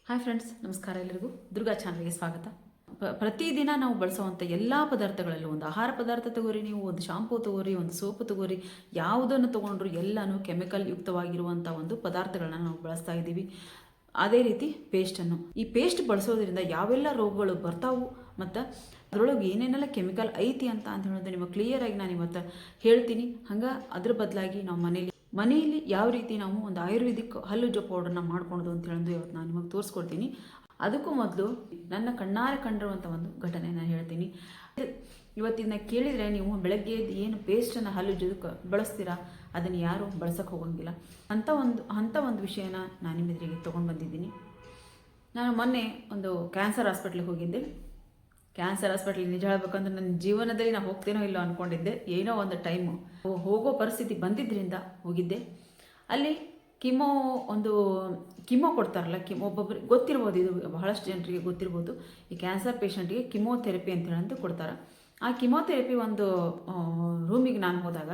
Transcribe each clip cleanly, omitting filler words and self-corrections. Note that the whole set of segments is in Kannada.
ಹಾಯ್ ಫ್ರೆಂಡ್ಸ್, ನಮಸ್ಕಾರ. ಎಲ್ಲರಿಗೂ ದುರ್ಗಾ ಚಾನಲ್ಗೆ ಸ್ವಾಗತ. ಪ್ರತಿದಿನ ನಾವು ಬಳಸುವಂಥ ಎಲ್ಲ ಪದಾರ್ಥಗಳಲ್ಲೂ ಒಂದು ಆಹಾರ ಪದಾರ್ಥ ತಗೋರಿ, ನೀವು ಒಂದು ಶಾಂಪೂ ತಗೋರಿ, ಒಂದು ಸೋಪು ತಗೋರಿ, ಯಾವುದನ್ನು ತೊಗೊಂಡ್ರು ಎಲ್ಲನೂ ಕೆಮಿಕಲ್ ಯುಕ್ತವಾಗಿರುವಂಥ ಒಂದು ಪದಾರ್ಥಗಳನ್ನ ನಾವು ಬಳಸ್ತಾ ಇದ್ದೀವಿ. ಅದೇ ರೀತಿ ಪೇಸ್ಟನ್ನು, ಈ ಪೇಸ್ಟ್ ಬಳಸೋದ್ರಿಂದ ಯಾವೆಲ್ಲ ರೋಗಗಳು ಬರ್ತಾವು ಮತ್ತು ಅದರೊಳಗೆ ಏನೇನೆಲ್ಲ ಕೆಮಿಕಲ್ ಐತಿ ಅಂತ ಹೇಳೋದು ನಿಮಗೆ ಕ್ಲಿಯರಾಗಿ ನಾನು ಇವತ್ತು ಹೇಳ್ತೀನಿ. ಹಂಗೆ ಅದ್ರ ಬದಲಾಗಿ ನಾವು ಮನೆಯಲ್ಲಿ ಯಾವ ರೀತಿ ನಾವು ಒಂದು ಆಯುರ್ವೇದಿಕ್ ಹಲ್ಲುಜ್ಜೋ ಪೌಡರ್ನ ಮಾಡ್ಕೊಳೋದು ಅಂತ ಹೇಳೋದು ಇವತ್ತು ನಾನು ನಿಮಗೆ ತೋರಿಸ್ಕೊಡ್ತೀನಿ. ಅದಕ್ಕೂ ಮೊದಲು ನನ್ನ ಕಣ್ಣಾರೆ ಕಂಡಿರುವಂಥ ಒಂದು ಘಟನೆ ನಾನು ಹೇಳ್ತೀನಿ. ಇವತ್ತಿನ ಕೇಳಿದರೆ ನೀವು ಬೆಳಗ್ಗೆ ಏನು ಪೇಸ್ಟನ್ನು ಹಲ್ಲುಜ್ಜೋದಕ್ಕೆ ಬಳಸ್ತೀರಾ, ಅದನ್ನು ಯಾರೂ ಬಳಸೋಕ್ಕೆ ಹೋಗೋಂಗಿಲ್ಲ. ಅಂಥ ಒಂದು ವಿಷಯನ ನಾನು ನಿಮ್ಮ ಎದುರಿಗೆ ತೊಗೊಂಡು ಬಂದಿದ್ದೀನಿ. ನಾನು ಮೊನ್ನೆ ಒಂದು ಕ್ಯಾನ್ಸರ್ ಹಾಸ್ಪಿಟ್ಲಿಗೆ ಹೋಗಿದ್ದೆ. ಕ್ಯಾನ್ಸರ್ ಹಾಸ್ಪಿಟ್ಲಿಗೆ ನಿಜ ಹೇಳ್ಬೇಕಂದ್ರೆ ನನ್ನ ಜೀವನದಲ್ಲಿ ನಾನು ಹೋಗ್ತೇನೋ ಇಲ್ಲೋ ಅಂದ್ಕೊಂಡಿದ್ದೆ. ಏನೋ ಒಂದು ಟೈಮು ಹೋಗೋ ಪರಿಸ್ಥಿತಿ ಬಂದಿದ್ದರಿಂದ ಹೋಗಿದ್ದೆ. ಅಲ್ಲಿ ಕಿಮೋ ಕೊಡ್ತಾರಲ್ಲ, ಒಬ್ಬೊಬ್ಬರಿಗೆ ಗೊತ್ತಿರ್ಬೋದು, ಇದು ಬಹಳಷ್ಟು ಜನರಿಗೆ ಗೊತ್ತಿರ್ಬೋದು. ಈ ಕ್ಯಾನ್ಸರ್ ಪೇಷಂಟ್ಗೆ ಕಿಮೋಥೆರಪಿ ಅಂತ ಹೇಳಂತ ಕೊಡ್ತಾರೆ. ಆ ಕಿಮೋಥೆರಪಿ ಒಂದು ರೂಮಿಗೆ ನಾನು ಹೋದಾಗ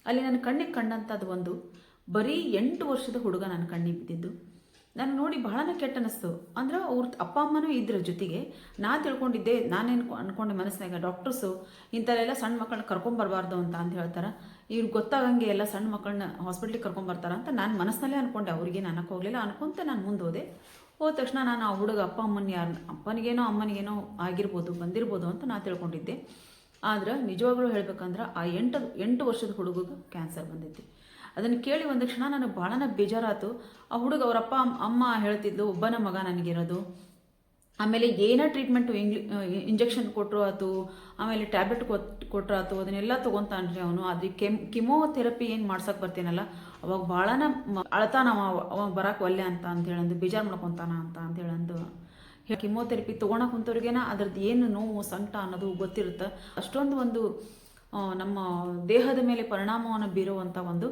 ಅಲ್ಲಿ ನನ್ನ ಕಣ್ಣಿಗೆ ಕಂಡಂಥದ್ದು ಒಂದು ಬರೀ 8 ವರ್ಷದ ಹುಡುಗ ನನ್ನ ಕಣ್ಣಿಗೆ ಬಿದ್ದಿದ್ದು. ನಾನು ನೋಡಿ ಬಹಳನೇ ಕೆಟ್ಟ ಅನ್ನಿಸ್ತು. ಅಂದ್ರೆ ಅವ್ರ ಅಪ್ಪ ಅಮ್ಮನೂ ಇದ್ರ ಜೊತೆಗೆ ನಾನು ತಿಳ್ಕೊಂಡಿದ್ದೆ, ನಾನೇನು ಅಂದ್ಕೊಂಡೆ ಮನಸ್ಸಿನಾಗ, ಡಾಕ್ಟರ್ಸು ಇಂಥಲ್ಲೆಲ್ಲ ಸಣ್ಣ ಮಕ್ಕಳನ್ನ ಕರ್ಕೊಂಬರ್ಬಾರ್ದು ಅಂತ ಹೇಳ್ತಾರೆ. ಇವ್ರಿಗೆ ಗೊತ್ತಾಗಂಗೆ ಎಲ್ಲ ಸಣ್ಣ ಮಕ್ಕಳನ್ನ ಹಾಸ್ಪಿಟ್ಲಿಗೆ ಕರ್ಕೊಂಬರ್ತಾರೆ ಅಂತ ನಾನು ಮನಸ್ಸಿನಲ್ಲೇ ಅಂದ್ಕೊಂಡೆ. ಅವ್ರಿಗೆ ನನಗೆ ಹೋಗಲಿಲ್ಲ ಅನ್ಕೊಂತ ನಾನು ಮುಂದೆ ಹೋದ ತಕ್ಷಣ ನಾನು ಆ ಹುಡುಗ ಅಪ್ಪನಿಗೇನೋ ಅಮ್ಮನಿಗೇನೋ ಆಗಿರ್ಬೋದು, ಬಂದಿರ್ಬೋದು ಅಂತ ನಾನು ತಿಳ್ಕೊಂಡಿದ್ದೆ. ಆದ್ರೆ ನಿಜವಾಗ್ಲೂ ಹೇಳ್ಬೇಕಂದ್ರೆ ಆ 8 ವರ್ಷದ ಹುಡುಗಗೆ ಕ್ಯಾನ್ಸರ್ ಬಂದೈತಿ. ಅದನ್ನು ಕೇಳಿ ಒಂದು ಕ್ಷಣ ನನಗೆ ಭಾಳನ ಬೇಜಾರಾಯ್ತು. ಆ ಹುಡುಗ ಅವ್ರ ಅಪ್ಪ ಅಮ್ಮ ಹೇಳ್ತಿದ್ಲು, ಒಬ್ಬನ ಮಗ ನನಗಿರೋದು, ಆಮೇಲೆ ಏನೋ ಟ್ರೀಟ್ಮೆಂಟು ಇಂಜೆಕ್ಷನ್ ಕೊಟ್ಟರು ಆಯ್ತು, ಆಮೇಲೆ ಟ್ಯಾಬ್ಲೆಟ್ ಕೊಟ್ಟರು ಆಯ್ತು, ಅದನ್ನೆಲ್ಲ ತೊಗೊತಾನ್ರಿ ಅವನು. ಅದಕ್ಕೆ ಕಿಮೋಥೆರಪಿ ಏನು ಮಾಡ್ಸೋಕೆ ಬರ್ತೀನಲ್ಲ ಅವಾಗ ಭಾಳನ ಅಳ್ತಾನ ಅವ ಬರೋಕೆ ಒಲ್ಲೆ ಅಂತ ಹೇಳಂದು, ಬೇಜಾರು ಮಾಡ್ಕೊತಾನ ಅಂತ ಹೇಳಂದು. ಕಿಮೋಥೆರಪಿ ತೊಗೊಳಕ್ಕೆ ಕುಂತವ್ರಿಗೇನ ಅದ್ರದ್ದು ಏನು ನೋವು ಸಂಕಟ ಅನ್ನೋದು ಗೊತ್ತಿರುತ್ತೆ. ಅಷ್ಟೊಂದು ಒಂದು ನಮ್ಮ ದೇಹದ ಮೇಲೆ ಪರಿಣಾಮವನ್ನು ಬೀರುವಂಥ ಒಂದು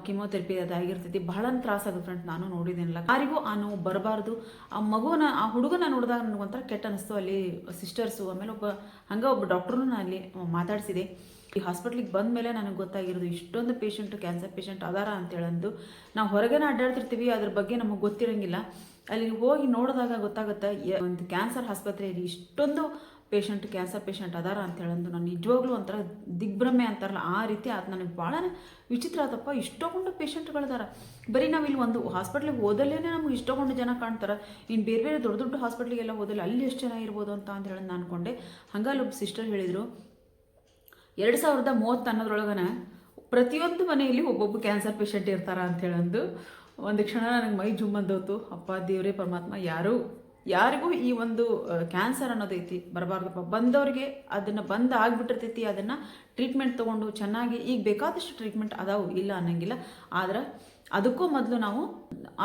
ಕಿಮೋಥೆರಪಿ ಅದಾಗಿರ್ತೈತಿ. ಬಹಳ ತ್ರಾಸಾಗುತ್ತೆ ಫ್ರೆಂಡ್ಸ್. ನಾನು ನೋಡಿದ್ದೀನಲ್ಲ, ಯಾರಿಗೂ ಆ ನೋವು ಬರಬಾರ್ದು. ಆ ಹುಡುಗನ ನೋಡಿದಾಗ ನನಗೊಂಥರ ಕೆಟ್ಟ ಅನ್ನಿಸ್ತು. ಅಲ್ಲಿ ಸಿಸ್ಟರ್ಸು, ಆಮೇಲೆ ಒಬ್ಬ ಡಾಕ್ಟ್ರನ್ನು ನಾನು ಅಲ್ಲಿ ಮಾತಾಡಿಸಿದೆ. ಈ ಹಾಸ್ಪಿಟ್ಲಿಗೆ ಬಂದ ಮೇಲೆ ನನಗೆ ಗೊತ್ತಾಗಿರೋದು ಇಷ್ಟೊಂದು ಕ್ಯಾನ್ಸರ್ ಪೇಷಂಟ್ ಅದಾರ ಅಂತೇಳಂದು. ನಾವು ಹೊರಗೇನ ಅಡ್ಡಾಡ್ತಿರ್ತೀವಿ, ಅದ್ರ ಬಗ್ಗೆ ನಮಗೆ ಗೊತ್ತಿರೋಂಗಿಲ್ಲ. ಅಲ್ಲಿ ಹೋಗಿ ನೋಡಿದಾಗ ಗೊತ್ತಾಗುತ್ತೆ ಒಂದು ಕ್ಯಾನ್ಸರ್ ಆಸ್ಪತ್ರೆಯಲ್ಲಿ ಇಷ್ಟೊಂದು ಕ್ಯಾನ್ಸರ್ ಪೇಷಂಟ್ ಅದಾರ ಅಂತ ಹೇಳಂದು. ನಾನು ನಿಜವಾಗ್ಲೂ ಒಂಥರ ದಿಗ್ಭ್ರಮೆ ಅಂತಾರಲ್ಲ, ಆ ರೀತಿ ಅದು ನನಗೆ ಭಾಳ ವಿಚಿತ್ರ ಆತಪ್ಪ. ಇಷ್ಟೊಂದು ಪೇಷಂಟ್ಗಳಿದಾರ. ಬರೀ ನಾವು ಇಲ್ಲಿ ಒಂದು ಹಾಸ್ಪಿಟ್ಲಿಗೆ ಹೋದಲ್ಲೇ ನಮ್ಗೆ ಇಷ್ಟೊಂದು ಜನ ಕಾಣ್ತಾರೆ. ಇನ್ನು ಬೇರೆ ದೊಡ್ಡ ಹಾಸ್ಪಿಟ್ಲಿಗೆಲ್ಲ ಹೋದಲ್ಲಿ ಅಲ್ಲಿ ಎಷ್ಟು ಜನ ಇರ್ಬೋದು ಅಂತ ಹೇಳಿ ನಾನು ಅಂದ್ಕೊಂಡೆ. ಹಂಗಲ್ಲಿ ಒಬ್ಬ ಸಿಸ್ಟರ್ ಹೇಳಿದರು, 2030 ಅನ್ನೋದ್ರೊಳಗನ ಪ್ರತಿಯೊಂದು ಮನೆಯಲ್ಲಿ ಒಬ್ಬೊಬ್ಬ ಕ್ಯಾನ್ಸರ್ ಪೇಷಂಟ್ ಇರ್ತಾರ ಅಂತ ಹೇಳಂದು. ಒಂದು ಕ್ಷಣ ನನಗೆ ಮೈ ಜುಮ್ಮಂದೋತು. ಅಪ್ಪ ದೇವರೇ ಪರಮಾತ್ಮ, ಯಾರಿಗೂ ಈ ಒಂದು ಕ್ಯಾನ್ಸರ್ ಅನ್ನೋದೈತಿ ಬರಬಾರ್ದಪ್ಪ. ಬಂದವ್ರಿಗೆ ಅದನ್ನು ಆಗಿಬಿಟ್ಟಿರ್ತೈತಿ. ಅದನ್ನು ಟ್ರೀಟ್ಮೆಂಟ್ ತೊಗೊಂಡು ಚೆನ್ನಾಗಿ, ಈಗ ಬೇಕಾದಷ್ಟು ಟ್ರೀಟ್ಮೆಂಟ್ ಅದಾವು, ಇಲ್ಲ ಅನ್ನಂಗಿಲ್ಲ. ಆದ್ರೆ ಅದಕ್ಕೂ ಮೊದಲು ನಾವು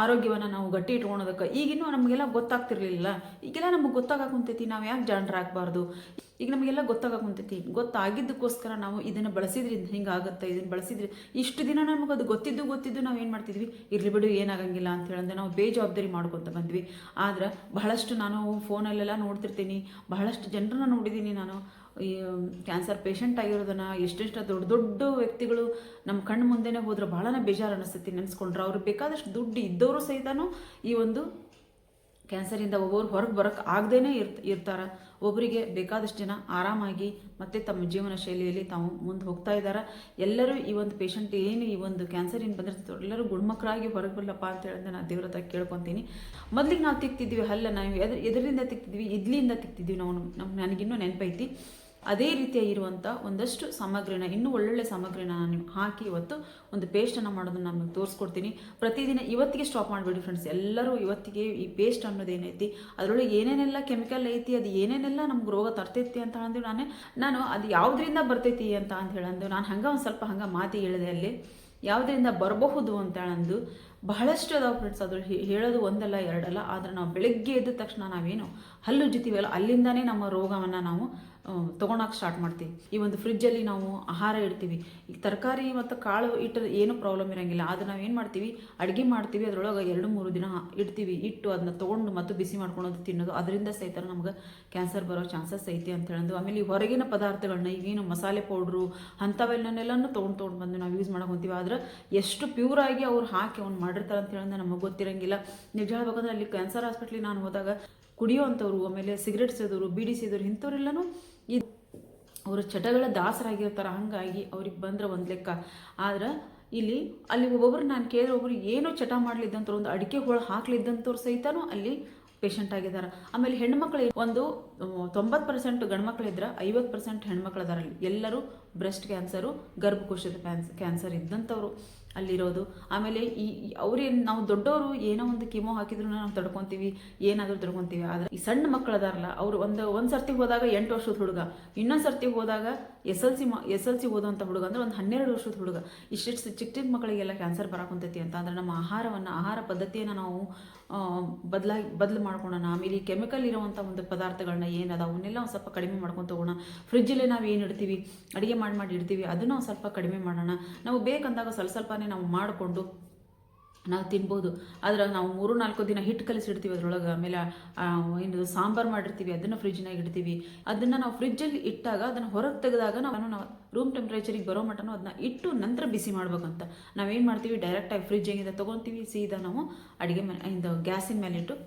ಆರೋಗ್ಯವನ್ನು ನಾವು ಗಟ್ಟಿ ಇಟ್ಕೊಳೋದಕ್ಕೆ ಈಗಿನ್ನೂ ನಮಗೆಲ್ಲ ಗೊತ್ತಾಗ್ತಿರ್ಲಿಲ್ಲ. ಈಗೆಲ್ಲ ನಮಗೆ ಗೊತ್ತಾಗಕ್ಕುಂತೈತಿ. ನಾವು ಯಾಕೆ ಜಾಣರಾಗಬಾರ್ದು? ಈಗ ನಮಗೆಲ್ಲ ಗೊತ್ತಾಗಕ್ಕುಂತೈತಿ. ಗೊತ್ತಾಗಿದ್ದಕ್ಕೋಸ್ಕರ ನಾವು ಇದನ್ನು ಬಳಸಿದ್ರಿಂದ ಹಿಂಗಾಗುತ್ತೆ, ಇದನ್ನು ಬಳಸಿದ್ರೆ ಇಷ್ಟು ದಿನ ನಮಗೆ ಅದು ಗೊತ್ತಿದ್ದು ನಾವು ಏನು ಮಾಡ್ತಿದ್ವಿ, ಇರಲಿ ಬಿಡು ಏನಾಗಂಗಿಲ್ಲ ಅಂತ ಹೇಳಂದ್ರೆ ನಾವು ಬೇಜವಾಬ್ದಾರಿ ಮಾಡ್ಕೊತ ಬಂದ್ವಿ. ಆದ್ರೆ ಬಹಳಷ್ಟು ನಾನು ಫೋನಲ್ಲೆಲ್ಲ ನೋಡ್ತಿರ್ತೀನಿ, ಬಹಳಷ್ಟು ಜನರನ್ನ ನೋಡಿದ್ದೀನಿ ನಾನು. ಈ ಕ್ಯಾನ್ಸರ್ ಪೇಷಂಟ್ ಆಗಿರೋದನ್ನು ಎಷ್ಟೆಷ್ಟು ದೊಡ್ಡ ವ್ಯಕ್ತಿಗಳು ನಮ್ಮ ಕಣ್ಣು ಮುಂದೆನೇ ಹೋದ್ರೆ ಭಾಳನೇ ಬೇಜಾರು ಅನ್ನಿಸ್ತೈತಿ ನೆನೆಸ್ಕೊಂಡ್ರೆ. ಅವ್ರಿಗೆ ಬೇಕಾದಷ್ಟು ದುಡ್ಡು ಇದ್ದವರು ಸಹಿತನೂ ಈ ಒಂದು ಕ್ಯಾನ್ಸರಿಂದ ಒಬ್ಬರು ಹೊರಗೆ ಬರೋಕ್ಕೆ ಆಗದೇನೆ ಇರ್ತಾರೆ. ಒಬ್ಬರಿಗೆ ಬೇಕಾದಷ್ಟು ಜನ ಆರಾಮಾಗಿ ಮತ್ತು ತಮ್ಮ ಜೀವನ ಶೈಲಿಯಲ್ಲಿ ತಾವು ಮುಂದೆ ಹೋಗ್ತಾ ಇದ್ದಾರೆ. ಎಲ್ಲರೂ ಈ ಒಂದು ಪೇಷಂಟ್ ಏನು ಈ ಒಂದು ಕ್ಯಾನ್ಸರಿಂದ ಬಂದಿರ್ತಿತ್ತು ಎಲ್ಲರೂ ಗುಣಮುಖರಾಗಿ ಹೊರಗೆ ಬರಲಪ್ಪ ಅಂತ ಹೇಳಿದ್ರೆ ನಾನು ದೇವ್ರ ಹತ್ರ ಕೇಳ್ಕೊತೀನಿ. ಮೊದಲಿಗೆ ನಾವು ತಿಕ್ತಿದ್ವಿ ಹಲ್ಲ, ನಾವು ಎದರಿಂದ ತಿಕ್ತಿದ್ವಿ, ಇಡ್ಲಿಯಿಂದ ತಿಕ್ತಿದ್ವಿ ನಾವು. ನನಗಿನ್ನೂ ನೆನಪೈತಿ. ಅದೇ ರೀತಿಯಾಗಿರುವಂಥ ಒಂದಷ್ಟು ಸಾಮಗ್ರಿನ, ಇನ್ನೂ ಒಳ್ಳೊಳ್ಳೆ ಸಾಮಗ್ರಿನ ನಾನು ಹಾಕಿ ಇವತ್ತು ಒಂದು ಪೇಸ್ಟನ್ನು ಮಾಡೋದನ್ನು ನಾನು ತೋರಿಸ್ಕೊಡ್ತೀನಿ. ಪ್ರತಿದಿನ ಇವತ್ತಿಗೆ ಸ್ಟಾಪ್ ಮಾಡಿಬಿಡಿ ಫ್ರೆಂಡ್ಸ್. ಎಲ್ಲರೂ ಇವತ್ತಿಗೆ ಈ ಪೇಸ್ಟ್ ಅನ್ನೋದೇನೈತಿ, ಅದರೊಳಗೆ ಏನೇನೆಲ್ಲ ಕೆಮಿಕಲ್ ಐತಿ, ಅದು ಏನೇನೆಲ್ಲ ನಮ್ಗೆ ರೋಗ ತರ್ತೈತಿ ಅಂತ ಅಂದು ನಾನು ಅದು ಯಾವುದರಿಂದ ಬರ್ತೈತಿ ಅಂತ ಹೇಳಂದು ನಾನು ಹಂಗೆ ಒಂದು ಸ್ವಲ್ಪ ಮಾತಿ ಹೇಳಿದೆ. ಅಲ್ಲಿ ಯಾವುದರಿಂದ ಬರಬಹುದು ಅಂತ ಹೇಳಂದು ಬಹಳಷ್ಟು ಅದಾವ ಫ್ರೆಂಡ್ಸ್. ಅದ್ರ ಹೇಳೋದು ಒಂದಲ್ಲ ಎರಡಲ್ಲ. ಆದರೆ ನಾವು ಬೆಳಗ್ಗೆ ಎದ್ದ ತಕ್ಷಣ ನಾವೇನು ಹಲ್ಲುಜ್ಜಿತೀವಲ್ಲ, ಅಲ್ಲಿಂದನೇ ನಮ್ಮ ರೋಗವನ್ನು ನಾವು ತೊಗೊಳಕ್ಕೆ ಸ್ಟಾರ್ಟ್ ಮಾಡ್ತೀವಿ. ಈ ಒಂದು ಫ್ರಿಜ್ಜಲ್ಲಿ ನಾವು ಆಹಾರ ಇಡ್ತೀವಿ. ಈಗ ತರಕಾರಿ ಮತ್ತು ಕಾಳು ಇಟ್ಟರೆ ಏನೂ ಪ್ರಾಬ್ಲಮ್ ಇರೋಂಗಿಲ್ಲ. ಆದರೆ ನಾವು ಏನು ಮಾಡ್ತೀವಿ, ಅಡುಗೆ ಮಾಡ್ತೀವಿ, ಅದರೊಳಗೆ 2-3 ದಿನ ಇಟ್ಟು ಅದನ್ನ ತೊಗೊಂಡು ಮತ್ತು ಬಿಸಿ ಮಾಡ್ಕೊಳೋದು ತಿನ್ನೋದು, ಅದರಿಂದ ಸಹಿತ ನಮ್ಗೆ ಕ್ಯಾನ್ಸರ್ ಬರೋ ಚಾನ್ಸಸ್ ಐತಿ ಅಂತ ಹೇಳೋದು. ಆಮೇಲೆ ಈ ಹೊರಗಿನ ಪದಾರ್ಥಗಳನ್ನ, ಈಗೇನು ಮಸಾಲೆ ಪೌಡ್ರು ಅಂಥವೆಲ್ಲನೆಲ್ಲನೂ ತೊಗೊಂಡು ಬಂದು ನಾವು ಯೂಸ್ ಮಾಡೋಕೆ ಹೋಗ್ತೀವಿ. ಆದರೆ ಎಷ್ಟು ಪ್ಯೂರಾಗಿ ಅವ್ರು ಹಾಕಿ ಅವ್ನು ಮಾಡಿರ್ತಾರೆ ಅಂತ ಹೇಳಿದ್ರೆ ನಮಗೆ ಗೊತ್ತಿರಂಗಿಲ್ಲ. ನಿಜ ಹೇಳ್ಬೇಕಂದ್ರೆ ಅಲ್ಲಿ ಕ್ಯಾನ್ಸರ್ ಹಾಸ್ಪಿಟ್ಲಿಗೆ ನಾನು ಹೋದಾಗ ಕುಡಿಯೋವಂಥವ್ರು, ಆಮೇಲೆ ಸಿಗರೇಟ್ ಸೇದೋರು, ಬೀಡಿ ಸೇದೋರು ಇಂಥವ್ರೆಲ್ಲನೂ ಈ ಅವರು ಚಟಗಳ ದಾಸರಾಗಿರ್ತಾರೆ. ಹಾಗಾಗಿ ಅವ್ರಿಗೆ ಬಂದ್ರೆ ಒಂದು ಲೆಕ್ಕ. ಆದ್ರೆ ಅಲ್ಲಿ ಒಬ್ಬೊಬ್ರು ನಾನು ಕೇಳಿದ್ರೆ ಒಬ್ಬರು ಏನೋ ಚಟ ಮಾಡಲಿದ್ದಂಥವ್ರು, ಒಂದು ಅಡಿಕೆ ಹೋಳು ಹಾಕ್ಲಿದ್ದಂಥವ್ರು ಸಹಿತನೂ ಅಲ್ಲಿ ಪೇಷಂಟ್ ಆಗಿದ್ದಾರೆ. ಆಮೇಲೆ ಹೆಣ್ಮಕ್ಳು ಒಂದು 90% ಗಂಡ್ಮಕ್ಳಿದ್ರೆ 50% ಹೆಣ್ಮಕ್ಳು ಅದಾರಲ್ಲಿ. ಎಲ್ಲರೂ ಬ್ರೆಸ್ಟ್ ಕ್ಯಾನ್ಸರು, ಗರ್ಭಕೋಶದ ಕ್ಯಾನ್ಸರ್ ಇದ್ದಂಥವ್ರು ಅಲ್ಲಿರೋದು. ಆಮೇಲೆ ಅವ್ರೇನು, ನಾವು ದೊಡ್ಡವರು ಏನೋ ಒಂದು ಕಿಮೋ ಹಾಕಿದ್ರು ನಾವು ತಡ್ಕೊತೀವಿ, ಏನಾದರೂ ತಡ್ಕೊತೀವಿ. ಆದರೆ ಈ ಸಣ್ಣ ಮಕ್ಕಳು ಅದಾರಲ್ಲ, ಅವರು ಒಂದು ಸರ್ತಿ ಹೋದಾಗ 8 ವರ್ಷದ ಹುಡುಗ, ಇನ್ನೊಂದು ಸರ್ತಿ ಹೋದಾಗ SLC ಓದುವಂಥ ಹುಡುಗ, ಅಂದರೆ ಒಂದು 12 ವರ್ಷದ ಹುಡುಗ, ಇಷ್ಟಿಷ್ಟು ಚಿಕ್ಕ ಮಕ್ಕಳಿಗೆಲ್ಲ ಕ್ಯಾನ್ಸರ್ ಬರಾಕೊಂತೈತಿ ಅಂತ ಅಂದ್ರೆ ನಮ್ಮ ಆಹಾರ ಪದ್ಧತಿಯನ್ನು ನಾವು ಬದಲು ಮಾಡ್ಕೊಳ್ಳೋಣ. ಆಮೇಲೆ ಈ ಕೆಮಿಕಲ್ ಇರುವಂಥ ಒಂದು ಪದಾರ್ಥಗಳನ್ನ ಏನದ ಅವನ್ನೆಲ್ಲ ಒಂದು ಸ್ವಲ್ಪ ಕಡಿಮೆ ಮಾಡ್ಕೊಂಡು ಹೋಗೋಣ. ಫ್ರಿಜ್ಜಲ್ಲೇ ನಾವು ಏನು ಇಡ್ತೀವಿ, ಅಡುಗೆ ಮಾಡಿ ಇಡ್ತೀವಿ, ಅದನ್ನು ಒಂದು ಸ್ವಲ್ಪ ಕಡಿಮೆ ಮಾಡೋಣ. ನಾವು ಬೇಕಂದಾಗ ಸ್ವಲ್ಪನೇ ನಾವು ಮಾಡಿಕೊಂಡು ನಾವು ತಿನ್ಬೋದು. ಆದರೆ ನಾವು 3-4 ದಿನ ಹಿಟ್ಟು ಕಲಿಸಿಡ್ತೀವಿ ಅದರೊಳಗೆ. ಆಮೇಲೆ ಏನು ಸಾಂಬಾರು ಮಾಡಿರ್ತೀವಿ, ಅದನ್ನು ಫ್ರಿಜ್ನಾಗ ಇಡ್ತೀವಿ. ಅದನ್ನು ನಾವು ಫ್ರಿಜ್ಜಲ್ಲಿ ಇಟ್ಟಾಗ ಅದನ್ನು ಹೊರಗೆ ತೆಗೆದಾಗ ನಾವು ರೂಮ್ ಟೆಂಪ್ರೇಚರಿಗೆ ಬರೋ ಮಟ್ಟನೂ ಅದನ್ನ ಇಟ್ಟು ನಂತರ ಬಿಸಿ ಮಾಡ್ಬೇಕಂತ. ನಾವೇನು ಮಾಡ್ತೀವಿ, ಡೈರೆಕ್ಟಾಗಿ ಫ್ರಿಜ್ ಹೆಂಗಿದೆ ತೊಗೊತೀವಿ, ಸೀದಾ ನಾವು ಅಡುಗೆ ಗ್ಯಾಸಿನ ಮೇಲೆ ಇಟ್ಟು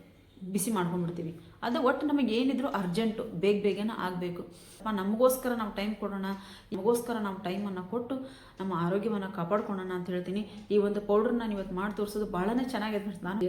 ಬಿಸಿ ಮಾಡ್ಕೊಂಡ್ಬಿಡ್ತೀವಿ. ಅದು ಒಟ್ಟು ನಮಗೆ ಏನಿದ್ರು ಅರ್ಜೆಂಟು, ಬೇಗನೆ ಆಗಬೇಕು. ನಮಗೋಸ್ಕರ ನಾವು ಟೈಮ್ ಕೊಡೋಣ, ನಮಗೋಸ್ಕರ ನಾವು ಟೈಮನ್ನು ಕೊಟ್ಟು ನಮ್ಮ ಆರೋಗ್ಯವನ್ನು ಕಾಪಾಡ್ಕೊಳ್ಳೋಣ ಅಂತ ಹೇಳ್ತೀನಿ. ಈ ಒಂದು ಪೌಡ್ರನ್ನ ನಾನು ಇವತ್ತು ಮಾಡಿ ತೋರಿಸೋದು ಭಾಳನೇ ಚೆನ್ನಾಗಿದೆ. ನಾನು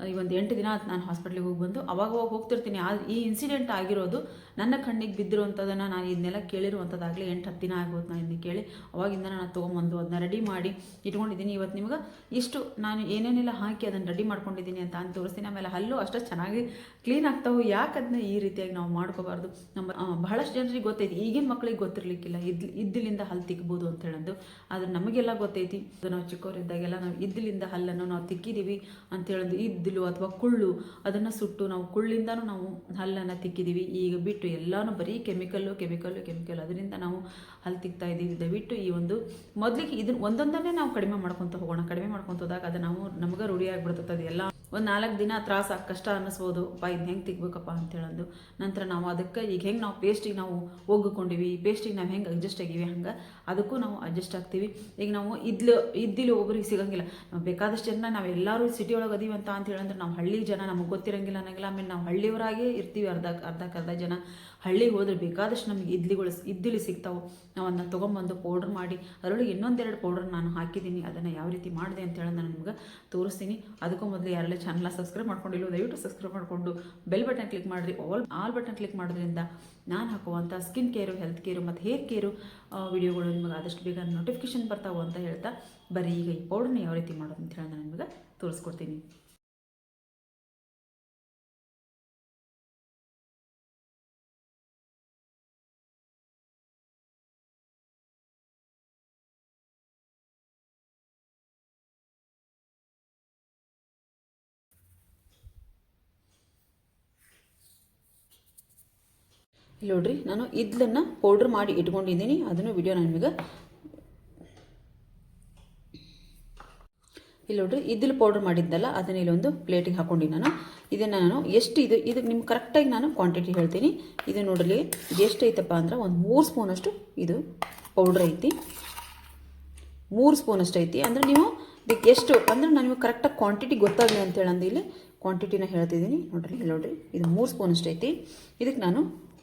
ಈ ಒಂದು 8 ದಿನ ಆಯ್ತು ನಾನು ಹಾಸ್ಪಿಟ್ಲಿಗೆ ಹೋಗಿ ಬಂದು. ಅವಾಗ ಹೋಗ್ತಿರ್ತೀನಿ. ಈ ಇನ್ಸಿಡೆಂಟ್ ಆಗಿರೋದು ನನ್ನ ಕಣ್ಣಿಗೆ ಬಿದ್ದಿರುವಂಥದ್ದನ್ನು ನಾನು ಇದನ್ನೆಲ್ಲ ಕೇಳಿರುವಂಥದ್ದಾಗಲಿ 8-10 ದಿನ ಆಗ್ಬೋದು ನಾನು ಇದನ್ನ ಕೇಳಿ. ಅವಾಗಿಂದ ನಾನು ತೊಗೊಂಬಂದು ಅದನ್ನ ರೆಡಿ ಮಾಡಿ ಇಟ್ಕೊಂಡಿದ್ದೀನಿ. ಇವತ್ತು ನಿಮ್ಗೆ ಇಷ್ಟು ನಾನು ಏನೇನೆಲ್ಲ ಹಾಕಿ ಅದನ್ನು ರೆಡಿ ಮಾಡ್ಕೊಂಡಿದ್ದೀನಿ ಅಂತ ತೋರಿಸ್ತೀನಿ. ಆಮೇಲೆ ಹಲ್ಲು ಅಷ್ಟು ಚೆನ್ನಾಗಿ ಕ್ಲೀನ್ ಆಗ್ತಾವೆ. ಯಾಕೆ ಅದನ್ನ ಈ ರೀತಿಯಾಗಿ ನಾವು ಮಾಡ್ಕೋಬಾರ್ದು? ನಮ್ಮ ಬಹಳಷ್ಟು ಜನರಿಗೆ ಗೊತ್ತೈತಿ, ಈಗಿನ ಮಕ್ಕಳಿಗೆ ಗೊತ್ತಿರಲಿಕ್ಕಿಲ್ಲ ಇದ್ದಿಲಿಂದ ಹಲ್ಲು ತಿಕ್ಬೋದು ಅಂತ ಹೇಳೋದು. ಆದರೆ ನಮಗೆಲ್ಲ ಗೊತ್ತೈತಿ. ನಾವು ಚಿಕ್ಕವರಿದ್ದಾಗೆಲ್ಲ ನಾವು ಇದ್ದಿಲಿಂದ ಹಲ್ಲನ್ನು ನಾವು ತಿಕ್ಕಿದ್ದೀವಿ ಅಂತ ಹೇಳೋದು. ಇದ್ದಿಲು ಅಥವಾ ಕುಳ್ಳು ಅದನ್ನು ಸುಟ್ಟು ನಾವು ಕುಳ್ಳಿಂದನೂ ನಾವು ಹಲ್ಲನ್ನು ತಿಕ್ಕಿದ್ದೀವಿ. ಈಗ ಬಿಟ್ಟು ಎಲ್ಲನೂ ಬರೀ ಕೆಮಿಕಲ್ಲು. ಅದರಿಂದ ನಾವು ಹಲ್ಲು ತಿಕ್ತಾ ಇದ್ದೀವಿ. ದಯವಿಟ್ಟು ಈ ಒಂದು ಮೊದಲಿಗೆ ಇದನ್ನು ಒಂದೊಂದನ್ನೇ ನಾವು ಕಡಿಮೆ ಮಾಡ್ಕೊತ ಹೋಗೋಣ. ಕಡಿಮೆ ಮಾಡ್ಕೊತ ಹೋದಾಗ ಅದು ನಮಗೆ ರೂಢಿ ಆಗಿಬಿಡ್ತದೆ. ಅದು ಎಲ್ಲ ಒಂದು 4 ದಿನ ತ್ರಾಸ ಕಷ್ಟ ಅನ್ನಿಸ್ಬೋದು. ಇದನ್ನ ಹೆಂಗೆ ತಿಕ್ಬೇಕಪ್ಪ ಅಂತ ಹೇಳೋದು. ನಂತರ ನಾವು ಅದಕ್ಕೆ ಈಗ ಹೆಂಗೆ ನಾವು ಪೇಸ್ಟಿಗೆ ನಾವು ಒಗ್ಗಿಕೊಂಡಿವಿ, ಪೇಸ್ಟಿಗೆ ನಾವು ಹೆಂಗೆ ಅಡ್ಜಸ್ಟ್ ಆಗಿವಿ, ಹಂಗೆ ಅದಕ್ಕೂ ನಾವು ಅಡ್ಜಸ್ಟ್ ಆಗ್ತೀವಿ. ಈಗ ನಾವು ಇದ್ದಿಲು ಒಬ್ಬರಿಗೆ ಸಿಗೋಂಗಿಲ್ಲ. ನಾವು ಬೇಕಾದಷ್ಟು ಜನ ನಾವು ಎಲ್ಲರೂ ಸಿಟಿ ಒಳಗೆ ಅದೀವಿ ಅಂತ ಹೇಳಂದ್ರೆ ನಾವು ಹಳ್ಳಿ ಜನ, ನಮಗೆ ಗೊತ್ತಿರಂಗಿಲ್ಲ ಅನ್ನಂಗಿಲ್ಲ. ಆಮೇಲೆ ನಾವು ಹಳ್ಳಿಯವರಾಗೇ ಇರ್ತೀವಿ. ಅರ್ಧಕ್ಕೆ ಜನ ಹಳ್ಳಿಗೆ ಹೋದ್ರೆ ಬೇಕಾದಷ್ಟು ನಮಗೆ ಇದ್ದಿಲು ಸಿಗ್ತಾವೆ. ನಾವು ಅದನ್ನ ತೊಗೊಂಬಂದು ಪೌಡ್ರ್ ಮಾಡಿ ಅದರೊಳಗೆ ಇನ್ನೊಂದೆರಡು ಪೌಡ್ರ್ ನಾನು ಹಾಕಿದ್ದೀನಿ. ಅದನ್ನು ಯಾವ ರೀತಿ ಮಾಡಿದೆ ಅಂತ ಹೇಳೋದು ನಾನು ನಿಮ್ಗೆ ತೋರಿಸ್ತೀನಿ. ಅದಕ್ಕೂ ಮೊದಲು ಯಾರೆಲ್ಲ ಚಾನಲ್ನ ಸಬ್ಸ್ಕ್ರೈಬ್ ಮಾಡ್ಕೊಂಡಿಲ್ಲ ದಯವಿಟ್ಟು ಸಬ್ಸ್ಕ್ರೈಬ್ ಮಾಡಿಕೊಂಡು ಬೆಲ್ ಬಟನ್ ಕ್ಲಿಕ್ ಮಾಡಿರಿ. ಆಲ್ ಬಟನ್ ಕ್ಲಿಕ್ ಮಾಡೋದ್ರಿಂದ ನಾನು ಹಾಕುವಂಥ ಸ್ಕಿನ್ ಕೇರು, ಹೆಲ್ತ್ ಕೇರು ಮತ್ತು ಹೇರ್ ಕೇರು ವಿಡಿಯೋಗಳು ನಿಮಗೆ ಆದಷ್ಟು ಬೇಗ ನೋಟಿಫಿಕೇಶನ್ ಬರ್ತಾವೆ ಅಂತ ಹೇಳ್ತಾ ಬರೀ ಈಗ ಈ ಪೌಡ್ರನ್ನ ಯಾವ ರೀತಿ ಮಾಡೋದು ಅಂತ ಹೇಳಿ ನಾನು ನಿಮಗೆ ತೋರಿಸ್ಕೊಡ್ತೀನಿ. ಇಲ್ಲಿ ನೋಡ್ರಿ, ನಾನು ಇದ್ಲನ್ನು ಪೌಡ್ರ್ ಮಾಡಿ ಇಟ್ಕೊಂಡಿದ್ದೀನಿ. ಅದನ್ನು ವಿಡಿಯೋ ನಾನು ನಿಮಗೆ ಇಲ್ಲಿ ನೋಡ್ರಿ, ಇದ್ದಿಲು ಪೌಡ್ರ್ ಮಾಡಿದ್ದಲ್ಲ ಅದನ್ನ ಇಲ್ಲೊಂದು ಪ್ಲೇಟಿಗೆ ಹಾಕ್ಕೊಂಡು ಇದನ್ನು ನಾನು ಎಷ್ಟು ಇದಕ್ಕೆ ನಿಮ್ಗೆ ಕರೆಕ್ಟಾಗಿ ನಾನು ಕ್ವಾಂಟಿಟಿ ಹೇಳ್ತೀನಿ. ಇದು ನೋಡ್ರಿ, ಇದು ಎಷ್ಟು ಐತಪ್ಪ ಅಂದ್ರೆ ಒಂದು 3 ಸ್ಪೂನಷ್ಟು ಇದು ಪೌಡ್ರ್ ಐತಿ. 3 ಸ್ಪೂನಷ್ಟು ಐತಿ. ಅಂದರೆ ನೀವು ಇದಕ್ಕೆ ಎಷ್ಟು ಅಂದರೆ ನಾನು ನಿಮಗೆ ಕರೆಕ್ಟಾಗಿ ಕ್ವಾಂಟಿಟಿ ಗೊತ್ತಾಗಲಿ ಅಂತೇಳಂದು ಇಲ್ಲಿ ಕ್ವಾಂಟಿಟಿನ ಹೇಳ್ತಿದ್ದೀನಿ. ನೋಡ್ರಿ ಇದು 3 ಸ್ಪೂನಷ್ಟು ಐತಿ. ಇದಕ್ಕೆ ನಾನು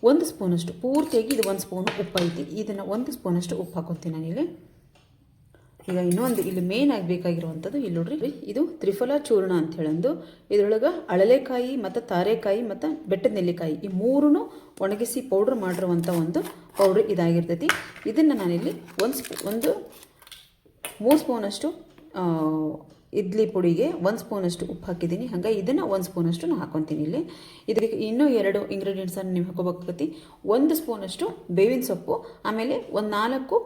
1 ಸ್ಪೂನಷ್ಟು ಪೂರ್ತಿಯಾಗಿ ಇದು 1 ಸ್ಪೂನು ಉಪ್ಪು ಐತಿ. ಇದನ್ನು 1 ಸ್ಪೂನಷ್ಟು ಉಪ್ಪು ಹಾಕೋತೀನಿ ನಾನಿಲ್ಲಿ. ಈಗ ಇನ್ನೊಂದು ಇಲ್ಲಿ ಮೇನ್ ಆಗಬೇಕಾಗಿರುವಂಥದ್ದು ಇಲ್ಲಿ ನೋಡ್ರಿ, ಇದು ತ್ರಿಫಲ ಚೂರ್ಣ ಅಂತ ಹೇಳಂದು. ಇದರೊಳಗೆ ಅಳಲೆಕಾಯಿ ಮತ್ತು ತಾರೆಕಾಯಿ ಮತ್ತು ಬೆಟ್ಟದ ನೆಲ್ಲಿಕಾಯಿ ಈ 3 ಒಣಗಿಸಿ ಪೌಡ್ರ್ ಮಾಡಿರುವಂಥ ಒಂದು ಪೌಡ್ರ್ ಇದಾಗಿರ್ತೈತಿ. ಇದನ್ನು ನಾನಿಲ್ಲಿ 3 ಸ್ಪೂನಷ್ಟು ಇಡ್ಲಿ ಪುಡಿಗೆ 1 ಸ್ಪೂನಷ್ಟು ಉಪ್ಪು ಹಾಕಿದ್ದೀನಿ. ಹಾಗೆ ಇದನ್ನು 1 ಸ್ಪೂನಷ್ಟು ನಾನು ಹಾಕೊತೀನಿ. ಇಲ್ಲಿ ಇದಕ್ಕೆ ಇನ್ನೂ 2 ಇಂಗ್ರೀಡಿಯೆಂಟ್ಸನ್ನು ನೀವು ಹಾಕೋಬೇಕಾಗತ್ತಿ. 1 ಸ್ಪೂನಷ್ಟು ಬೇವಿನ ಸೊಪ್ಪು, ಆಮೇಲೆ ಒಂದು 4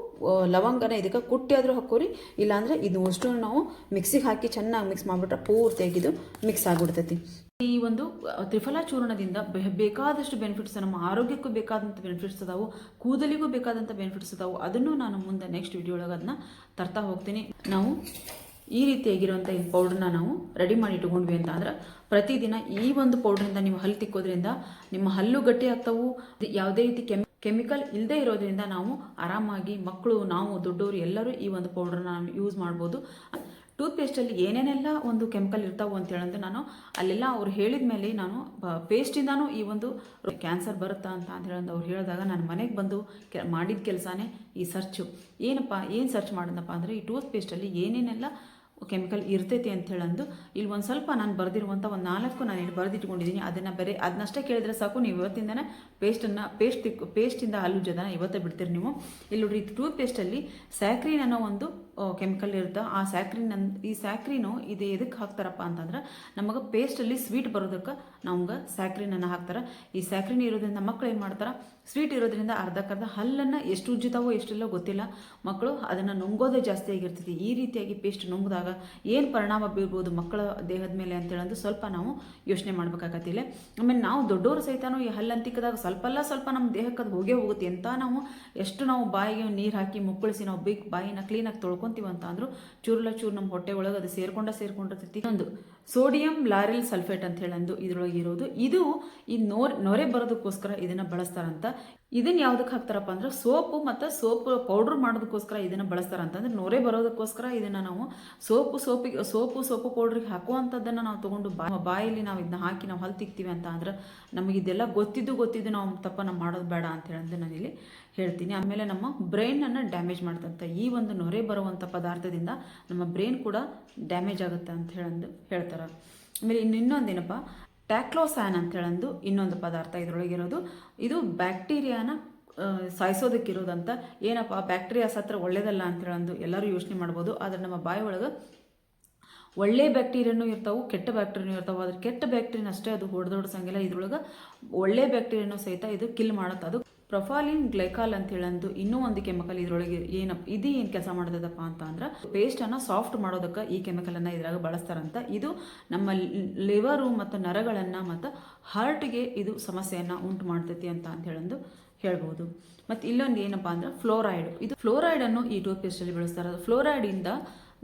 ಲವಂಗನ ಇದಕ್ಕೆ ಕುಟ್ಟಿ ಆದರೂ ಹಾಕೋರಿ. ಇಲ್ಲಾಂದರೆ ಇದು ಅಷ್ಟು ನಾವು ಮಿಕ್ಸಿಗೆ ಹಾಕಿ ಚೆನ್ನಾಗಿ ಮಿಕ್ಸ್ ಮಾಡಿಬಿಟ್ರೆ ಪೂರ್ತಿಯಾಗಿ ಇದು ಮಿಕ್ಸ್ ಆಗಿಬಿಡ್ತೈತಿ. ಈ ಒಂದು ತ್ರಿಫಲ ಚೂರ್ಣದಿಂದ ಬೇಕಾದಷ್ಟು ಬೆನಿಫಿಟ್ಸ್, ನಮ್ಮ ಆರೋಗ್ಯಕ್ಕೂ ಬೇಕಾದಂಥ ಬೆನಿಫಿಟ್ಸ್ ಅದಾವು, ಕೂದಲಿಗೂ ಬೇಕಾದಂಥ ಬೆನಿಫಿಟ್ಸ್ ಅದಾವು. ಅದನ್ನು ನಾನು ಮುಂದೆ ನೆಕ್ಸ್ಟ್ ವಿಡಿಯೋ ಒಳಗೆ ಅದನ್ನ ತರ್ತಾ ಹೋಗ್ತೀನಿ. ನಾವು ಈ ರೀತಿಯಾಗಿರುವಂಥ ಈ ಪೌಡ್ರನ್ನ ನಾವು ರೆಡಿ ಮಾಡಿ ಇಟ್ಕೊಂಡ್ವಿ ಅಂತ ಅಂದ್ರೆ ಪ್ರತಿದಿನ ಈ ಒಂದು ಪೌಡ್ರಿಂದ ನೀವು ಹಲ್ಲು ತಿಕ್ಕೋದ್ರಿಂದ ನಿಮ್ಮ ಹಲ್ಲು ಗಟ್ಟಿ ಆಗ್ತಾವು. ಯಾವುದೇ ರೀತಿ ಕೆಮಿಕಲ್ ಇಲ್ಲದೆ ಇರೋದ್ರಿಂದ ನಾವು ಆರಾಮಾಗಿ ಮಕ್ಕಳು, ನಾವು ದೊಡ್ಡವರು ಎಲ್ಲರೂ ಈ ಒಂದು ಪೌಡ್ರನ್ನ ಯೂಸ್ ಮಾಡ್ಬೋದು. ಟೂತ್ಪೇಸ್ಟಲ್ಲಿ ಏನೇನೆಲ್ಲ ಒಂದು ಕೆಮಿಕಲ್ ಇರ್ತಾವೆ ಅಂತ ಹೇಳಂದ್ರೆ ನಾನು ಅಲ್ಲೆಲ್ಲ ಅವ್ರು ಹೇಳಿದ ಮೇಲೆ ನಾನು ಪೇಸ್ಟಿಂದಾನು ಈ ಒಂದು ಕ್ಯಾನ್ಸರ್ ಬರುತ್ತಾ ಅಂತ ಹೇಳಂದು ಅವ್ರು ಹೇಳಿದಾಗ ನಾನು ಮನೆಗೆ ಬಂದು ಮಾಡಿದ ಕೆಲಸನೇ ಈ ಸರ್ಚು. ಏನು ಸರ್ಚ್ ಮಾಡಿದ್ನಪ್ಪ ಅಂದರೆ ಈ ಟೂತ್ಪೇಸ್ಟಲ್ಲಿ ಏನೇನೆಲ್ಲ ಕೆಮಿಕಲ್ ಇರ್ತೈತಿ ಅಂತ ಹೇಳಂದು ಇಲ್ಲಿ ಒಂದು ಸ್ವಲ್ಪ ನಾನು ಬರೆದಿರುವಂಥ ಒಂದು 4 ನಾನು ಇಲ್ಲಿ ಬರೆದಿಟ್ಕೊಂಡಿದ್ದೀನಿ. ಅದನ್ನಷ್ಟೇ ಕೇಳಿದ್ರೆ ಸಾಕು, ನೀವು ಇವತ್ತಿಂದನೇ ಪೇಸ್ಟಿಂದ ಹಲ್ಲು ಉಜ್ಜೋದನ್ನ ಇವತ್ತೇ ಬಿಡ್ತೀರಿ ನೀವು. ಇಲ್ಲಿ ನೋಡ್ರಿ, ಟೂತ್ಪೇಸ್ಟಲ್ಲಿ ಸ್ಯಾಕ್ರಿನ್ ಅನ್ನೋ ಒಂದು ಕೆಮಿಕಲ್ ಇರುತ್ತೆ. ಈ ಸ್ಯಾಕ್ರಿನು ಇದು ಎದಕ್ಕೆ ಹಾಕ್ತಾರಪ್ಪ ಅಂತಂದ್ರೆ ನಮಗೆ ಪೇಸ್ಟಲ್ಲಿ ಸ್ವೀಟ್ ಬರೋದಕ್ಕೆ ನಮ್ಗೆ ಸ್ಯಾಕ್ರಿನನ್ನು ಹಾಕ್ತಾರೆ. ಈ ಸ್ಯಾಕ್ರಿನ್ ಇರೋದ್ರಿಂದ ಮಕ್ಕಳು ಏನು ಮಾಡ್ತಾರೆ, ಸ್ವೀಟ್ ಇರೋದ್ರಿಂದ ಅರ್ಧಕ್ಕರ್ಧ ಹಲ್ಲನ್ನು ಎಷ್ಟು ಉಜ್ಜುತ್ತಾವೋ ಎಷ್ಟಿಲ್ಲೋ ಗೊತ್ತಿಲ್ಲ, ಮಕ್ಕಳು ಅದನ್ನು ನುಂಗೋದೇ ಜಾಸ್ತಿ ಆಗಿರ್ತೈತಿ. ಈ ರೀತಿಯಾಗಿ ಪೇಸ್ಟ್ ನುಂಗಿದಾಗ ಏನು ಪರಿಣಾಮ ಬೀರ್ಬೋದು ಮಕ್ಕಳ ದೇಹದ ಮೇಲೆ ಅಂತೇಳಂದು ಸ್ವಲ್ಪ ನಾವು ಯೋಚನೆ ಮಾಡ್ಬೇಕಾಗತ್ತಿಲ್ಲ. ಆಮೇಲೆ ನಾವು ದೊಡ್ಡವರು ಸಹಿತನೂ ಈ ಹಲ್ಲನ್ನು ತಿಕ್ಕಿದಾಗ ಸ್ವಲ್ಪ ನಮ್ಮ ದೇಹಕ್ಕೆ ಅದು ಹೋಗೇ ಹೋಗುತ್ತೆ. ಅಂತ ನಾವು ಎಷ್ಟು ನಾವು ಬಾಯಿಗೆ ನೀರು ಹಾಕಿ ಮುಕ್ಕಳಿಸಿ ನಾವು ಬಾಯಿನ ಕ್ಲೀನಾಗಿ ತೊಳ್ಕೊತೀವಿ ಅಂತ ಅಂದರೂ ಚೂರು ನಮ್ಮ ಹೊಟ್ಟೆ ಒಳಗೆ ಅದು ಸೇರ್ಕೊಂಡಿರ್ತೈತಿ. ಇನ್ನೊಂದು ಸೋಡಿಯಂ ಲಾರೆಲ್ ಸಲ್ಫೇಟ್ ಅಂತ ಹೇಳಂದು ಇದರೊಳಗೆ ಇರೋದು. ಇದು ಈ ನೊರೆ ಬರೋದಕ್ಕೋಸ್ಕರ ಇದನ್ನು ಬಳಸ್ತಾರಂತ. ಇದನ್ನು ಯಾವುದಕ್ಕೆ ಹಾಕ್ತಾರಪ್ಪ ಅಂದ್ರೆ ಸೋಪು ಮತ್ತು ಸೋಪ್ ಪೌಡ್ರ್ ಮಾಡೋದಕ್ಕೋಸ್ಕರ ಇದನ್ನು ಬಳಸ್ತಾರಂತಂದ್ರೆ ನೊರೆ ಬರೋದಕ್ಕೋಸ್ಕರ ಇದನ್ನು ನಾವು ಸೋಪು ಪೌಡ್ರಿಗೆ ಹಾಕುವಂಥದ್ದನ್ನು ನಾವು ತೊಗೊಂಡು ಬಾಯಲ್ಲಿ ನಾವು ಇದನ್ನ ಹಾಕಿ ನಾವು ಹಲ್ಲು ತಿಕ್ತೀವಿ ಅಂತ ಅಂದ್ರೆ ನಮಗೆ ಇದೆಲ್ಲ ಗೊತ್ತಿದ್ದು ನಾವು ತಪ್ಪನ್ನು ಮಾಡೋದು ಬೇಡ ಅಂತ ಹೇಳಂದು ನಾನಿಲ್ಲಿ ಹೇಳ್ತೀನಿ. ಆಮೇಲೆ ನಮ್ಮ ಬ್ರೈನನ್ನು ಡ್ಯಾಮೇಜ್ ಮಾಡ್ತಂತ ಈ ಒಂದು ನೊರೆ ಬರುವಂಥ ಪದಾರ್ಥದಿಂದ ನಮ್ಮ ಬ್ರೈನ್ ಕೂಡ ಡ್ಯಾಮೇಜ್ ಆಗುತ್ತೆ ಅಂತ ಹೇಳ್ತಾರೆ. ಆಮೇಲೆ ಇನ್ನೊಂದೇನಪ್ಪ, ಟ್ಯಾಕ್ಲೋಸ್ಯಾನ್ ಅಂತ ಹೇಳಂದು ಇನ್ನೊಂದು ಪದಾರ್ಥ ಇದರೊಳಗಿರೋದು. ಇದು ಬ್ಯಾಕ್ಟೀರಿಯಾನ ಸಾಯಿಸೋದಕ್ಕಿರೋದಂತ. ಏನಪ್ಪ, ಬ್ಯಾಕ್ಟೀರಿಯಾ ಸತ್ರ ಒಳ್ಳೇದಲ್ಲ ಅಂತ ಹೇಳಂದು ಎಲ್ಲರೂ ಯೋಚನೆ ಮಾಡ್ಬೋದು. ಆದರೆ ನಮ್ಮ ಬಾಯಿ ಒಳಗೆ ಒಳ್ಳೆ ಬ್ಯಾಕ್ಟೀರಿಯಾನು ಇರ್ತಾವೆ, ಕೆಟ್ಟ ಬ್ಯಾಕ್ಟೀರಿಯಾನು ಇರ್ತಾವೆ. ಅದ್ರ ಕೆಟ್ಟ ಬ್ಯಾಕ್ಟೀರಿಯನ್ ಅಷ್ಟೇ ಅದು ಹೊಡೆದೋಡ್ಸಂಗಿಲ್ಲ. ಇದ್ರೊಳಗೆ ಒಳ್ಳೆ ಬ್ಯಾಕ್ಟೀರಿಯಾನು ಸಹಿತ ಇದು ಕಿಲ್ ಮಾಡುತ್ತೆ. ಅದು ಪ್ರೊಫಾಲಿನ್ ಗ್ಲೈಕಾಲ್ ಅಂತ ಹೇಳಂದು ಇನ್ನೂ ಒಂದು ಕೆಮಿಕಲ್ ಇದರೊಳಗೆ ಏನು ಕೆಲಸ ಮಾಡ್ತದಪ್ಪ ಅಂತ ಅಂದ್ರೆ ಪೇಸ್ಟನ್ನು ಸಾಫ್ಟ್ ಮಾಡೋದಕ್ಕೆ ಈ ಕೆಮಿಕಲನ್ನು ಇದ್ರಾಗ ಬಳಸ್ತಾರಂತ. ಇದು ನಮ್ಮ ಲಿವರು ಮತ್ತು ನರಗಳನ್ನು ಮತ್ತು ಹಾರ್ಟ್ಗೆ ಇದು ಸಮಸ್ಯೆಯನ್ನು ಉಂಟು ಮಾಡ್ತೈತಿ ಅಂತ ಹೇಳಂದು ಹೇಳ್ಬೋದು. ಮತ್ತು ಇಲ್ಲೊಂದು ಏನಪ್ಪ ಅಂದ್ರೆ ಫ್ಲೋರೈಡನ್ನು ಈ ಟೂತ್ಪೇಸ್ಟಲ್ಲಿ ಬಳಸ್ತಾರೆ. ಫ್ಲೋರೈಡಿಂದ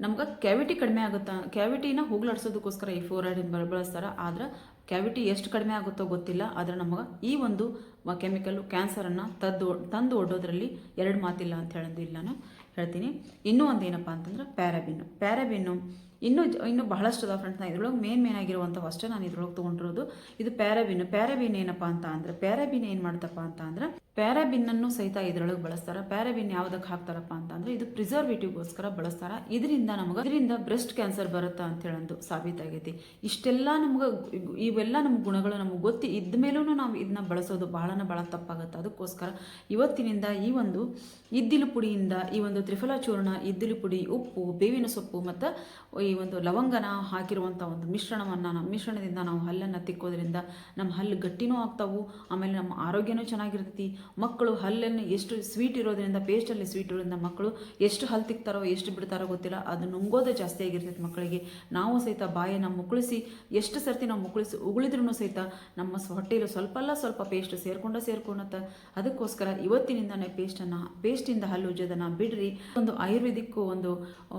ನಮ್ಗೆ ಕ್ಯಾವಿಟಿ ಕಡಿಮೆ ಆಗುತ್ತೆ. ಕ್ಯಾವಿಟಿನ ಹೋಗ್ಲಾಡ್ಸೋದಕ್ಕೋಸ್ಕರ ಈ ಫ್ಲೋರೈಡಿನ ಬಳಸ್ತಾರೆ. ಆದ್ರೆ ಕ್ಯಾವಿಟಿ ಎಷ್ಟು ಕಡಿಮೆ ಆಗುತ್ತೋ ಗೊತ್ತಿಲ್ಲ. ಆದರೆ ನಮಗೆ ಈ ಒಂದು ಕೆಮಿಕಲ್ಲು ಕ್ಯಾನ್ಸರನ್ನು ತಂದು ಒಡ್ಡೋದ್ರಲ್ಲಿ ಎರಡು ಮಾತಿಲ್ಲ ಅಂತ ಹೇಳೋದಿಲ್ಲ ನಾನು ಹೇಳ್ತೀನಿ. ಇನ್ನೂ ಒಂದು ಏನಪ್ಪ ಅಂತಂದ್ರೆ ಪ್ಯಾರಾಬಿನ್ನು ಇನ್ನೂ ಬಹಳಷ್ಟು ಅದ ಫ್ರೆಂಡ್ಸ್. ನಾನು ಇದ್ರೊಳಗೆ ಮೇನ್ ಆಗಿರುವಂಥವು ಅಷ್ಟೇ ನಾನು ಇದ್ರೊಳಗೆ ತೊಗೊಂಡಿರೋದು. ಇದು ಪ್ಯಾರಾಬಿನ್ ಏನಪ್ಪ ಅಂತ ಅಂದ್ರೆ ಪ್ಯಾರಾಬಿನ್ ಏನು ಮಾಡ್ತಪ್ಪ ಅಂತ ಅಂದ್ರೆ ಪ್ಯಾರಾಬಿನ್ನನ್ನು ಸಹಿತ ಇದರೊಳಗೆ ಬಳಸ್ತಾರೆ. ಪ್ಯಾರಾಬಿನ್ ಯಾವುದಕ್ಕೆ ಹಾಕ್ತಾರಪ್ಪ ಅಂತಂದ್ರೆ ಇದು ಪ್ರಿಸರ್ವೇಟಿವ್ಗೋಸ್ಕರ ಬಳಸ್ತಾರೆ. ಇದರಿಂದ ಬ್ರೆಸ್ಟ್ ಕ್ಯಾನ್ಸರ್ ಬರುತ್ತಾ ಅಂತ ಹೇಳಂದು ಸಾಬೀತಾಗೈತಿ. ಇಷ್ಟೆಲ್ಲ ಇವೆಲ್ಲ ನಮ್ಮ ಗುಣಗಳು ನಮಗೆ ಗೊತ್ತಿ ಇದ್ದ ಮೇಲೂ ನಾವು ಇದನ್ನ ಬಳಸೋದು ಭಾಳ ತಪ್ಪಾಗುತ್ತೆ. ಅದಕ್ಕೋಸ್ಕರ ಇವತ್ತಿನಿಂದ ಈ ಒಂದು ಇದ್ದಿಲು ಪುಡಿಯಿಂದ ಈ ಒಂದು ತ್ರಿಫಲ ಚೂರ್ಣ, ಇದ್ದಿಲು ಪುಡಿ, ಉಪ್ಪು, ಬೇವಿನ ಸೊಪ್ಪು ಮತ್ತು ಈ ಒಂದು ಲವಂಗನ ಹಾಕಿರುವಂಥ ಒಂದು ಮಿಶ್ರಣದಿಂದ ನಾವು ಹಲ್ಲನ್ನು ತಿಕ್ಕೋದ್ರಿಂದ ನಮ್ಮ ಹಲ್ಲು ಗಟ್ಟಿನೂ ಆಗ್ತಾವು. ಆಮೇಲೆ ನಮ್ಮ ಆರೋಗ್ಯನೂ ಚೆನ್ನಾಗಿರ್ತೈತಿ. ಮಕ್ಕಳು ಹಲ್ಲನ್ನು ಎಷ್ಟು ಸ್ವೀಟ್ ಇರೋದ್ರಿಂದ, ಪೇಸ್ಟಲ್ಲಿ ಸ್ವೀಟ್ ಇರೋದ್ರಿಂದ ಮಕ್ಕಳು ಎಷ್ಟು ಹಲ್ಲು ತಿಕ್ತಾರೋ ಎಷ್ಟು ಬಿಡ್ತಾರೋ ಗೊತ್ತಿಲ್ಲ, ಅದು ನುಂಗೋದೇ ಜಾಸ್ತಿ ಆಗಿರ್ತೈತೆ ಮಕ್ಕಳಿಗೆ. ನಾವು ಸಹಿತ ಬಾಯನ್ನು ಮುಕ್ಕಳಿಸಿ ಎಷ್ಟು ಸರ್ತಿ ನಾವು ಉಗುಳಿದ್ರೂ ಸಹಿತ ನಮ್ಮ ಹೊಟ್ಟೆಯಲ್ಲಿ ಸ್ವಲ್ಪ ಪೇಸ್ಟ್ ಸೇರ್ಕೊಂಡತ್ತೆ. ಅದಕ್ಕೋಸ್ಕರ ಇವತ್ತಿನಿಂದನೇ ಪೇಸ್ಟಿಂದ ಹಲ್ಲು ಉಜ್ಜೋದನ್ನು ಬಿಡ್ರಿ. ಒಂದು ಆಯುರ್ವೇದಿಕ್ ಒಂದು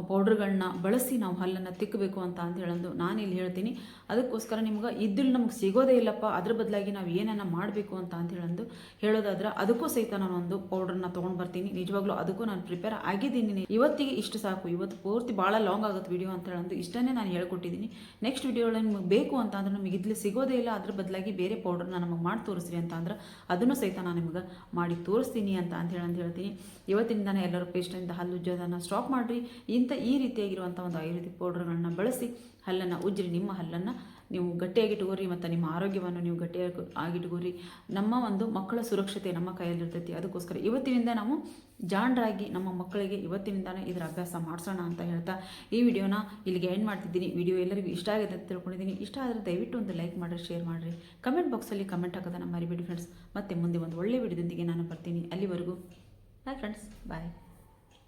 ಪೌಡ್ರ್ಗಳನ್ನ ಬಳಸಿ ನಾವು ಹಲ್ಲನ್ನು ತಿಕ್ಕಬೇಕು ಅಂತ ಹೇಳಂದು ನಾನು ಇಲ್ಲಿ ಹೇಳ್ತೀನಿ. ಅದಕ್ಕೋಸ್ಕರ ನಿಮ್ಗೆ ಇದ್ದಿಲು ನಮ್ಗೆ ಸಿಗೋದೇ ಇಲ್ಲಪ್ಪ, ಅದ್ರ ಬದಲಾಗಿ ನಾವು ಏನನ್ನ ಮಾಡಬೇಕು ಅಂತ ಹೇಳಂದು ಹೇಳೋದಾದ್ರೆ ಅದಕ್ಕೂ ಸಹಿತ ನಾನು ಒಂದು ಪೌಡ್ರನ್ನ ತೊಗೊಂಡು ಬರ್ತೀನಿ. ನಿಜವಾಗ್ಲೂ ಅದಕ್ಕೂ ನಾನು ಪ್ರಿಪೇರ್ ಆಗಿದ್ದೀನಿ. ಇವತ್ತಿಗೆ ಇಷ್ಟು ಸಾಕು. ಇವತ್ತು ಪೂರ್ತಿ ಭಾಳ ಲಾಂಗ್ ಆಗುತ್ತೆ ವಿಡಿಯೋ ಅಂತ ಹೇಳಂದು ಇಷ್ಟನ್ನೇ ನಾನು ಹೇಳ್ಕೊಟ್ಟಿದ್ದೀನಿ. ನೆಕ್ಸ್ಟ್ ವಿಡಿಯೋಗಳಲ್ಲಿ ನಿಮಗೆ ಬೇಕು ಅಂತ ಅಂದ್ರೆ ನಮಗೆ ಇದ್ಲಿ ಸಿಗೋದೇ ಇಲ್ಲ, ಅದ್ರ ಬದಲಾಗಿ ಬೇರೆ ಪೌಡ್ರನ್ನ ನಮಗೆ ಮಾಡಿ ತೋರಿಸ್ರಿ ಅಂತ ಅಂದ್ರೆ ಅದನ್ನು ಸಹಿತ ನಾನು ನಿಮ್ಗೆ ಮಾಡಿ ತೋರಿಸ್ತೀನಿ ಅಂತ ಹೇಳ್ತೀನಿ. ಇವತ್ತಿನಿಂದಾನೇ ಎಲ್ಲರೂ ಪೇಸ್ಟಿಂದ ಹಲ್ಲು ಉಜ್ಜೋದನ್ನು ಸ್ಟಾಪ್ ಮಾಡಿರಿ. ಈ ರೀತಿಯಾಗಿರುವಂಥ ಒಂದು ಆಯುರ್ವೇದಿಕ್ ಪೌಡ್ರ್ಗಳನ್ನ ಬಳಸಿ ಹಲ್ಲನ್ನು ಉಜ್ಜಿರಿ. ನಿಮ್ಮ ಹಲ್ಲನ್ನು ನೀವು ಗಟ್ಟಿಯಾಗಿಟ್ಕೋರಿ ಮತ್ತು ನಿಮ್ಮ ಆರೋಗ್ಯವನ್ನು ನೀವು ಗಟ್ಟಿಯಾಗಿಟ್ಕೋರಿ. ನಮ್ಮ ಒಂದು ಮಕ್ಕಳ ಸುರಕ್ಷತೆ ನಮ್ಮ ಕೈಯಲ್ಲಿರ್ತೈತಿ. ಅದಕ್ಕೋಸ್ಕರ ಇವತ್ತಿನಿಂದ ನಾವು ಜಾಣರಾಗಿ ನಮ್ಮ ಮಕ್ಕಳಿಗೆ ಇವತ್ತಿನಿಂದಾನೇ ಇದರ ಅಭ್ಯಾಸ ಮಾಡಿಸೋಣ ಅಂತ ಹೇಳ್ತಾ ಈ ವಿಡಿಯೋನ ಇಲ್ಲಿಗೆ ಎಂಡ್ ಮಾಡ್ತಿದ್ದೀನಿ. ವಿಡಿಯೋ ಎಲ್ಲರಿಗೂ ಇಷ್ಟ ಆಗಿದೆ ಅಂತ ತಿಳ್ಕೊಂಡಿದ್ದೀನಿ. ಇಷ್ಟ ಆದರೆ ದಯವಿಟ್ಟು ಒಂದು ಲೈಕ್ ಮಾಡಿರಿ, ಶೇರ್ ಮಾಡಿರಿ, ಕಮೆಂಟ್ ಬಾಕ್ಸಲ್ಲಿ ಕಮೆಂಟ್ ಹಾಕೋದನ್ನು ಮರಿಬೇಡಿ ಫ್ರೆಂಡ್ಸ್. ಮತ್ತೆ ಮುಂದೆ ಒಂದು ಒಳ್ಳೆ ವಿಡಿಯೋದೊಂದಿಗೆ ನಾನು ಬರ್ತೀನಿ. ಅಲ್ಲಿವರೆಗೂ ಬಾಯ್ ಫ್ರೆಂಡ್ಸ್, ಬಾಯ್.